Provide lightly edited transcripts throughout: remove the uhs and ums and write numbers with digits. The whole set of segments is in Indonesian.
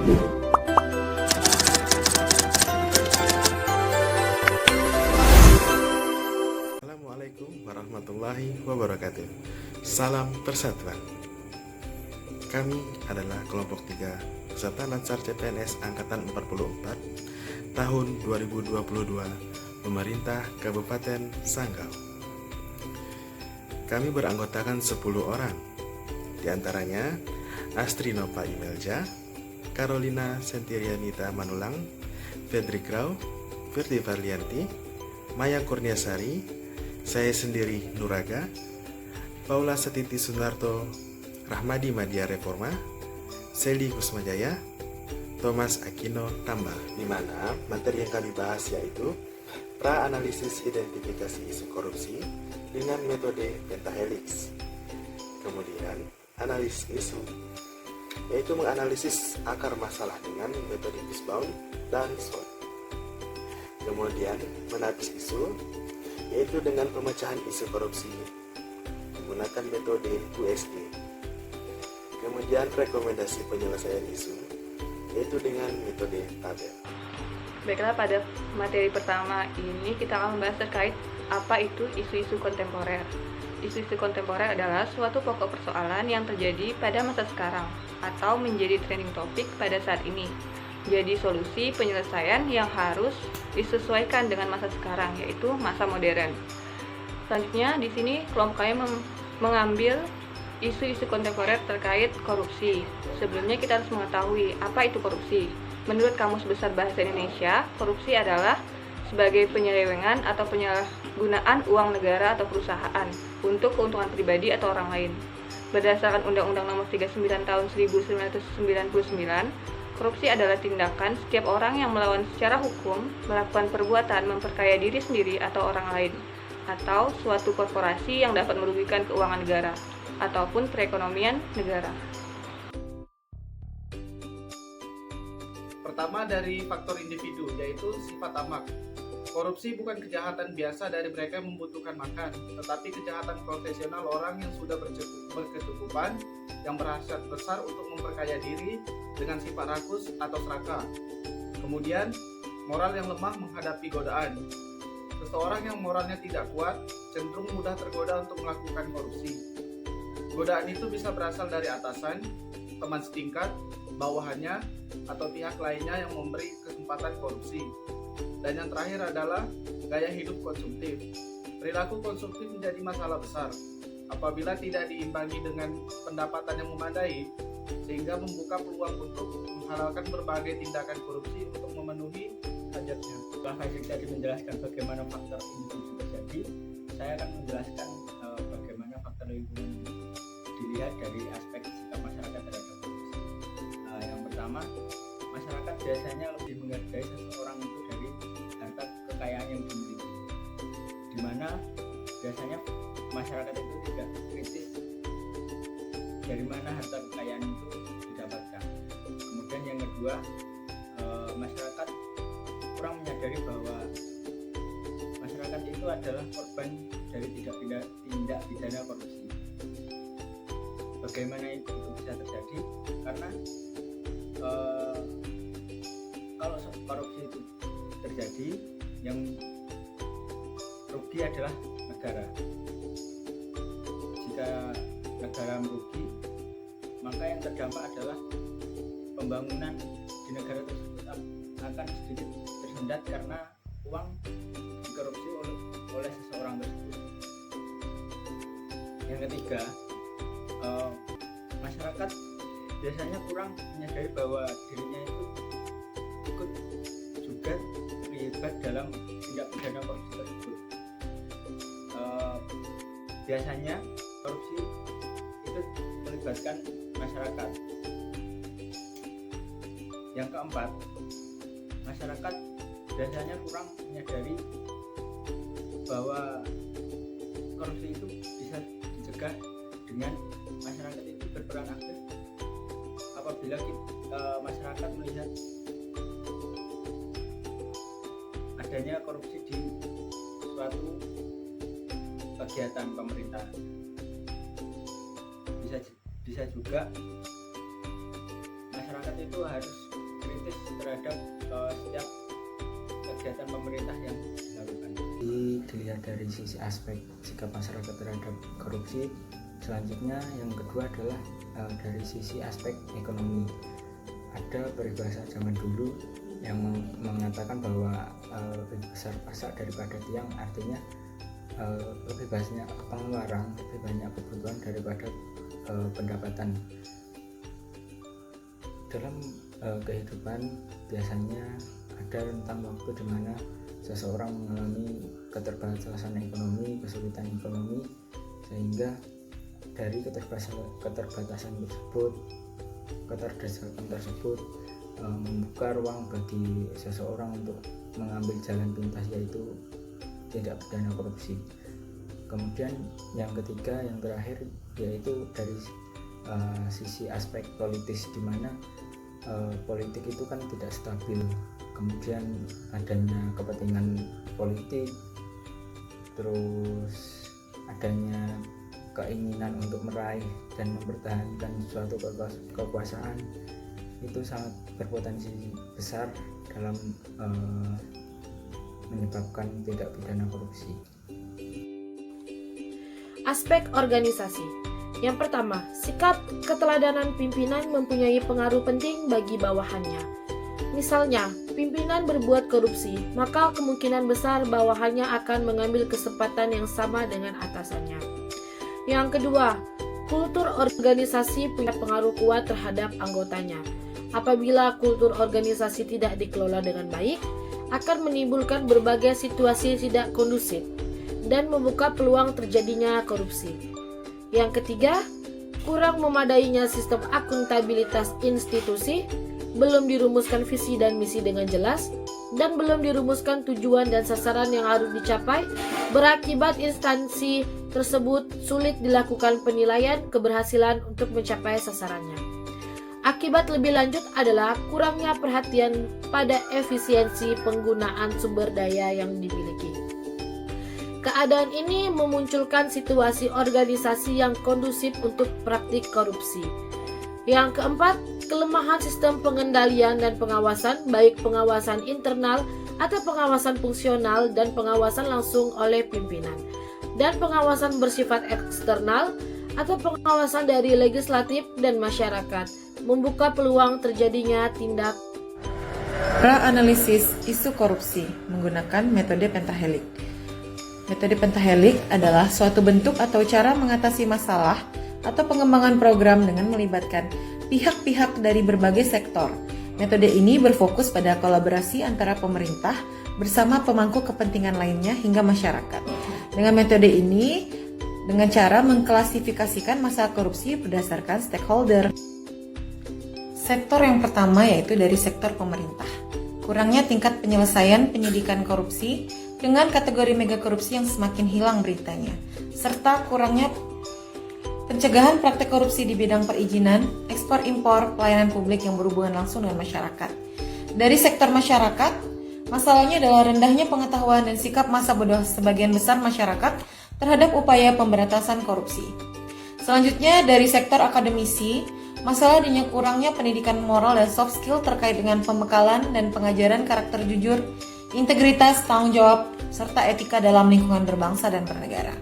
Assalamualaikum warahmatullahi wabarakatuh. Salam persatuan. Kami adalah kelompok 3 peserta Lansar CPNS Angkatan 44 tahun 2022 Pemerintah Kabupaten Sanggau. Kami beranggotakan 10 orang, di antaranya Astri Nova Imelja, Carolina Sentirianita Manulang, Fedri Grau, Firti Farlianti, Maya Kurniasari, saya sendiri Nuraga, Paula Setiti Sunarto, Rahmadi Madia Reforma, Seli Kusmajaya, Thomas Aquino Tambah, di mana materi yang kami bahas yaitu pra-analisis identifikasi isu korupsi dengan metode pentahelix. Kemudian analisis isu, yaitu menganalisis akar masalah dengan metode Fishbone dan SWOT. Kemudian menapis isu, yaitu dengan pemecahan isu korupsi menggunakan metode USG. Kemudian rekomendasi penyelesaian isu, yaitu dengan metode tabel. Baiklah, pada materi pertama ini kita akan membahas terkait apa itu isu-isu kontemporer. Isu-isu kontemporer adalah suatu pokok persoalan yang terjadi pada masa sekarang atau menjadi trending topik pada saat ini. Jadi solusi penyelesaian yang harus disesuaikan dengan masa sekarang, yaitu masa modern. Selanjutnya di sini kelompok kami mengambil isu-isu kontemporer terkait korupsi. Sebelumnya kita harus mengetahui apa itu korupsi. Menurut Kamus Besar Bahasa Indonesia, korupsi adalah sebagai penyelewengan atau penyalahgunaan uang negara atau perusahaan untuk keuntungan pribadi atau orang lain. Berdasarkan Undang-Undang Nomor 39 Tahun 1999, korupsi adalah tindakan setiap orang yang melawan secara hukum melakukan perbuatan memperkaya diri sendiri atau orang lain, atau suatu korporasi yang dapat merugikan keuangan negara ataupun perekonomian negara. Pertama dari faktor individu, yaitu sifat tamak. Korupsi bukan kejahatan biasa dari mereka yang membutuhkan makan, tetapi kejahatan profesional orang yang sudah berkecukupan, yang berhasrat besar untuk memperkaya diri dengan sifat rakus atau serakah. Kemudian, moral yang lemah menghadapi godaan. Seseorang yang moralnya tidak kuat cenderung mudah tergoda untuk melakukan korupsi. Godaan itu bisa berasal dari atasan, teman setingkat, bawahannya, atau pihak lainnya yang memberi kesempatan korupsi. Dan yang terakhir adalah gaya hidup konsumtif. Perilaku konsumtif menjadi masalah besar apabila tidak diimbangi dengan pendapatan yang memadai, sehingga membuka peluang untuk menghalalkan berbagai tindakan korupsi untuk memenuhi hajatnya. Setelah Faisal tadi menjelaskan bagaimana faktor individu terjadi, saya akan menjelaskan bagaimana faktor lingkungan dilihat dari aspek sikap masyarakat terhadap korupsi. Yang pertama, masyarakat biasanya lebih menghargai seseorang itu dari harta kekayaan yang dimiliki, di mana biasanya masyarakat itu tidak kritis dari mana harta kekayaan itu didapatkan. Kemudian yang kedua, masyarakat kurang menyadari bahwa masyarakat itu adalah korban dari tindak pidana korupsi. Bagaimana itu bisa terjadi? Karena kalau korupsi itu terjadi, yang rugi adalah negara. Jika negara merugi, maka yang terdampak adalah pembangunan di negara tersebut akan sedikit tersendat karena uang dikorupsi oleh seseorang tersebut. Yang ketiga, masyarakat biasanya kurang menyadari bahwa dirinya itu ikut juga terlibat dalam tindak pidana korupsi tersebut. Biasanya korupsi itu melibatkan masyarakat. Yang keempat, masyarakat biasanya kurang menyadari bahwa korupsi itu bisa dicegah dengan masyarakat itu berperan aktif. Apabila masyarakat melihat adanya korupsi di suatu kegiatan pemerintah, bisa juga masyarakat itu harus kritis terhadap setiap kegiatan pemerintah yang dilakukan. Dilihat dari sisi aspek sikap masyarakat terhadap korupsi, selanjutnya yang kedua adalah dari sisi aspek ekonomi. Ada peribahasa zaman dulu yang mengatakan bahwa lebih besar pasak daripada tiang, artinya lebih banyak pengeluaran, lebih banyak kebutuhan daripada pendapatan. Dalam kehidupan biasanya ada rentang waktu di mana seseorang mengalami keterbatasan ekonomi, kesulitan ekonomi, sehingga dari keterbatasan tersebut, keterdesakan tersebut membuka ruang bagi seseorang untuk mengambil jalan pintas, yaitu tindak pidana korupsi. Kemudian yang ketiga, yang terakhir, yaitu dari sisi aspek politis, di mana politik itu kan tidak stabil, kemudian adanya kepentingan politik, terus adanya keinginan untuk meraih dan mempertahankan suatu kekuasaan, itu sangat berpotensi besar dalam menyebabkan tindak pidana korupsi. Aspek organisasi. Yang pertama, sikap keteladanan pimpinan mempunyai pengaruh penting bagi bawahannya. Misalnya, pimpinan berbuat korupsi, maka kemungkinan besar bawahannya akan mengambil kesempatan yang sama dengan atasannya. Yang kedua, kultur organisasi punya pengaruh kuat terhadap anggotanya. Apabila kultur organisasi tidak dikelola dengan baik, akan menimbulkan berbagai situasi tidak kondusif dan membuka peluang terjadinya korupsi. Yang ketiga, kurang memadainya sistem akuntabilitas institusi, belum dirumuskan visi dan misi dengan jelas, dan belum dirumuskan tujuan dan sasaran yang harus dicapai, berakibat instansi tersebut sulit dilakukan penilaian keberhasilan untuk mencapai sasarannya. Akibat lebih lanjut adalah kurangnya perhatian pada efisiensi penggunaan sumber daya yang dimiliki. Keadaan ini memunculkan situasi organisasi yang kondusif untuk praktik korupsi. Yang keempat, kelemahan sistem pengendalian dan pengawasan, baik pengawasan internal atau pengawasan fungsional dan pengawasan langsung oleh pimpinan, dan pengawasan bersifat eksternal atau pengawasan dari legislatif dan masyarakat, membuka peluang terjadinya tindak pra-analisis isu korupsi menggunakan metode pentahelik. Metode pentahelik adalah suatu bentuk atau cara mengatasi masalah atau pengembangan program dengan melibatkan pihak-pihak dari berbagai sektor. Metode ini berfokus pada kolaborasi antara pemerintah bersama pemangku kepentingan lainnya hingga masyarakat. Dengan metode ini, dengan cara mengklasifikasikan masalah korupsi berdasarkan stakeholder. Sektor yang pertama yaitu dari sektor pemerintah. Kurangnya tingkat penyelesaian penyidikan korupsi dengan kategori mega korupsi yang semakin hilang beritanya, serta kurangnya pencegahan praktek korupsi di bidang perizinan, ekspor-impor, pelayanan publik yang berhubungan langsung dengan masyarakat. Dari sektor masyarakat, masalahnya adalah rendahnya pengetahuan dan sikap masa bodoh sebagian besar masyarakat terhadap upaya pemberantasan korupsi. Selanjutnya, dari sektor akademisi, masalah adanya kurangnya pendidikan moral dan soft skill terkait dengan pembekalan dan pengajaran karakter jujur, integritas, tanggung jawab, serta etika dalam lingkungan berbangsa dan bernegara.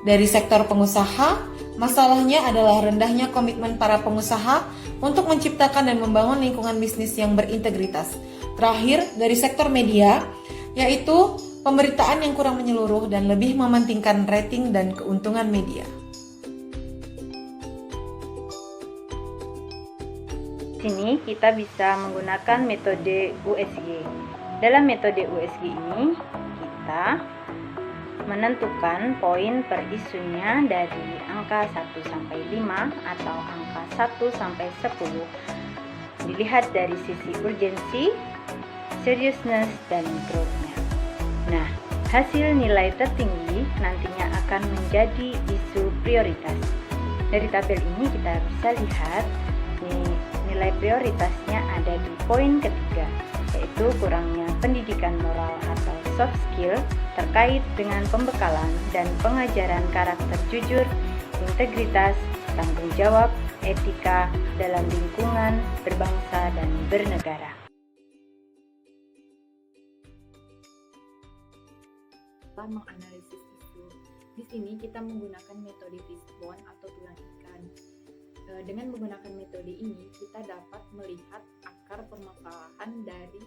Dari sektor pengusaha, masalahnya adalah rendahnya komitmen para pengusaha untuk menciptakan dan membangun lingkungan bisnis yang berintegritas. Terakhir, dari sektor media, yaitu pemberitaan yang kurang menyeluruh dan lebih mementingkan rating dan keuntungan media. Di sini kita bisa menggunakan metode USG. Dalam metode USG ini, kita menentukan poin per isunya dari angka 1-5 atau angka 1-10. Dilihat dari sisi urgensi, seriousness, dan growth-nya. Nah, hasil nilai tertinggi nantinya akan menjadi isu prioritas. Dari tabel ini kita bisa lihat nilai prioritasnya ada di poin ketiga, yaitu kurangnya pendidikan moral atau soft skill terkait dengan pembekalan dan pengajaran karakter jujur, integritas, tanggung jawab, etika dalam lingkungan, berbangsa, dan bernegara. Setelah menganalisis isu, di sini kita menggunakan metode fishbone atau tulang ikan. Dengan menggunakan metode ini, kita dapat melihat akar permasalahan dari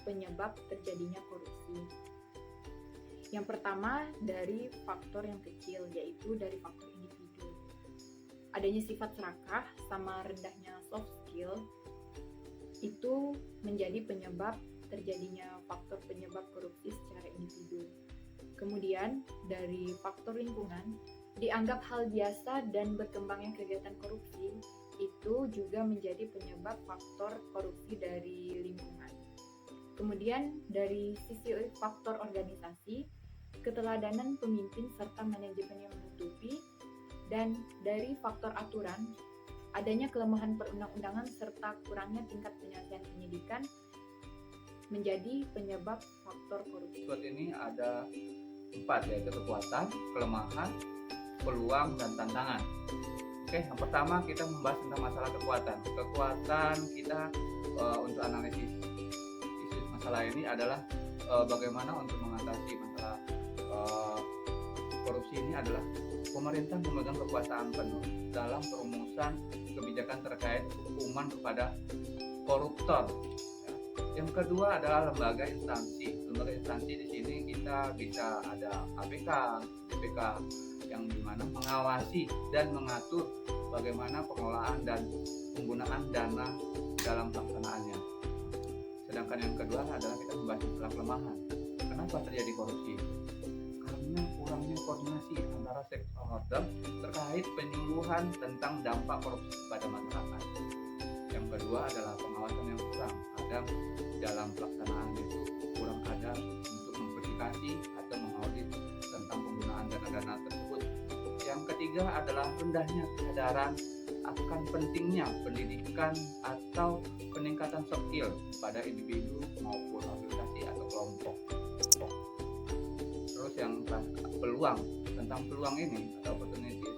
penyebab terjadinya korupsi. Yang pertama dari faktor yang kecil, yaitu dari faktor individu. Adanya sifat serakah sama rendahnya soft skill itu menjadi penyebab terjadinya faktor penyebab korupsi secara individu. Kemudian dari faktor lingkungan, dianggap hal biasa dan berkembangnya kegiatan korupsi itu juga menjadi penyebab faktor korupsi dari lingkungan. Kemudian dari sisi faktor organisasi, keteladanan pemimpin serta manajemen yang menutupi, dan dari faktor aturan, adanya kelemahan perundang-undangan serta kurangnya tingkat penyelesaian penyidikan menjadi penyebab faktor korupsi. SWOT ini ada 4, yaitu kekuatan, kelemahan, peluang, dan tantangan. Oke, yang pertama kita membahas tentang masalah kekuatan. Kekuatan kita untuk analisis isu masalah ini adalah bagaimana untuk mengatasi masalah korupsi ini adalah pemerintah memegang kekuasaan penuh dalam perumusan kebijakan terkait hukuman kepada koruptor. Yang kedua adalah lembaga instansi. Lembaga instansi di sini kita bisa ada KPK, BPK, yang dimana mengawasi dan mengatur bagaimana pengelolaan dan penggunaan dana dalam pelaksanaannya. Sedangkan yang kedua adalah kita membahas masalah kelemahan. Kenapa terjadi korupsi? Karena kurangnya koordinasi antara stakeholder terkait penyuluhan tentang dampak korupsi kepada masyarakat. Yang kedua adalah pengawasan yang kurang. Kadang dalam pelaksanaan itu kurang ada untuk memverifikasi atau mengaudit tentang penggunaan dana-dana tersebut. Yang ketiga adalah rendahnya kesadaran akan pentingnya pendidikan atau peningkatan soft skill pada individu maupun organisasi atau kelompok. Terus yang peluang, tentang peluang ini atau opportunities,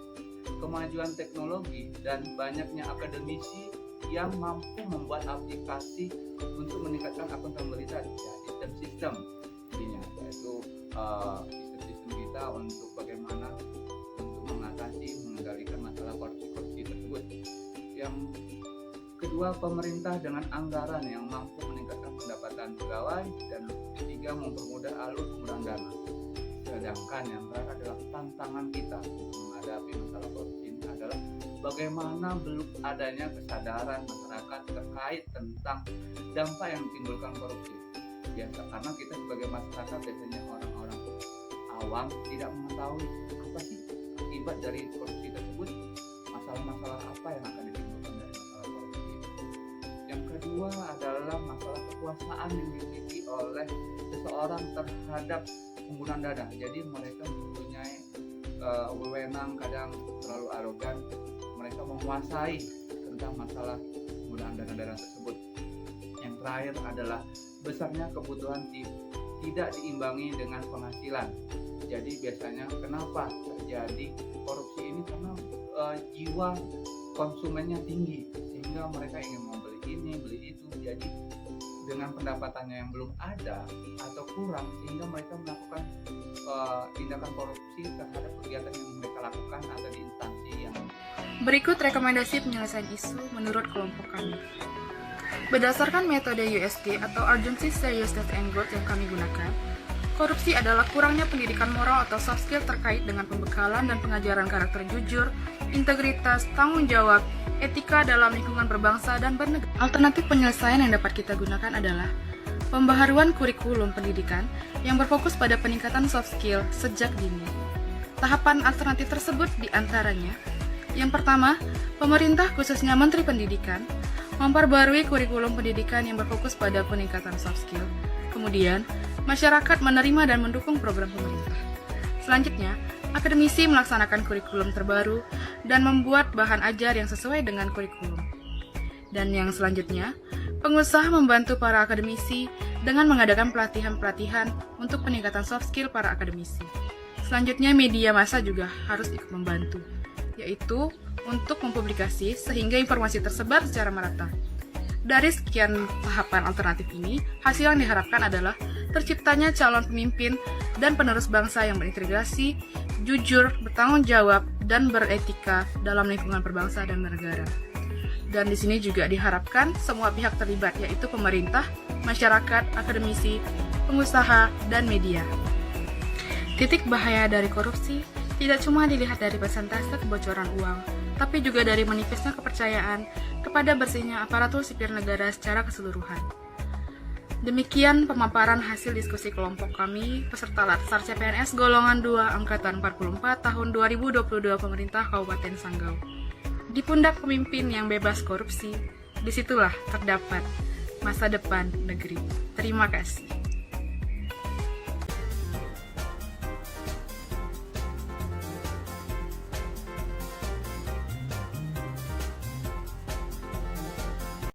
kemajuan teknologi dan banyaknya akademisi yang mampu membuat aplikasi untuk meningkatkan akuntabilitas ya, sistem intinya, yaitu sistem kita untuk bagaimana untuk mengatasi mengendalikan masalah korupsi tersebut. Yang kedua, pemerintah dengan anggaran yang mampu meningkatkan pendapatan pegawai, dan ketiga, mempermudah alur penggunaan dana. Sedangkan yang terakhir adalah tantangan kita untuk menghadapi masalah korupsi ini adalah bagaimana belum adanya kesadaran masyarakat terkait tentang dampak yang ditimbulkan korupsi. Biasa karena kita sebagai masyarakat biasanya orang-orang awam tidak mengetahui apa sih akibat dari korupsi tersebut, masalah-masalah apa yang akan ditimbulkan dari masalah korupsi. Yang kedua adalah masalah kekuasaan yang dimiliki oleh seseorang terhadap penggunaan dana. Jadi mereka mempunyai wewenang, kadang terlalu arogan, mereka menguasai tentang masalah penggunaan dana-dana tersebut. Yang terakhir adalah besarnya kebutuhan tidak diimbangi dengan penghasilan. Jadi biasanya kenapa terjadi korupsi ini karena jiwa konsumennya tinggi sehingga mereka ingin membeli ini, beli itu. Jadi dengan pendapatannya yang belum ada atau kurang sehingga mereka melakukan tindakan korupsi terhadap kegiatan yang mereka lakukan atau di instansi yang. Berikut rekomendasi penyelesaian isu menurut kelompok kami. Berdasarkan metode USG atau Urgency, Seriousness, and Growth yang kami gunakan, korupsi adalah kurangnya pendidikan moral atau soft skill terkait dengan pembekalan dan pengajaran karakter jujur, integritas, tanggung jawab, etika dalam lingkungan berbangsa dan bernegara. Alternatif penyelesaian yang dapat kita gunakan adalah pembaharuan kurikulum pendidikan yang berfokus pada peningkatan soft skill sejak dini. Tahapan alternatif tersebut diantaranya: yang pertama, pemerintah khususnya Menteri Pendidikan memperbarui kurikulum pendidikan yang berfokus pada peningkatan soft skill. Kemudian, masyarakat menerima dan mendukung program pemerintah. Selanjutnya, akademisi melaksanakan kurikulum terbaru dan membuat bahan ajar yang sesuai dengan kurikulum. Dan yang selanjutnya, pengusaha membantu para akademisi dengan mengadakan pelatihan-pelatihan untuk peningkatan soft skill para akademisi. Selanjutnya, media massa juga harus ikut membantu. yaitu untuk mempublikasi sehingga informasi tersebar secara merata. Dari sekian tahapan alternatif ini, hasil yang diharapkan adalah terciptanya calon pemimpin dan penerus bangsa yang berintegrasi, jujur, bertanggung jawab, dan beretika dalam lingkungan berbangsa dan bernegara. Dan di sini juga diharapkan semua pihak terlibat, yaitu pemerintah, masyarakat, akademisi, pengusaha, dan media. Titik bahaya dari korupsi tidak cuma dilihat dari persentase kebocoran uang, tapi juga dari menipisnya kepercayaan kepada bersihnya aparatur sipil negara secara keseluruhan. Demikian pemaparan hasil diskusi kelompok kami, peserta Latsar CPNS Golongan 2 Angkatan 44 tahun 2022 Pemerintah Kabupaten Sanggau. Di pundak pemimpin yang bebas korupsi, disitulah terdapat masa depan negeri. Terima kasih.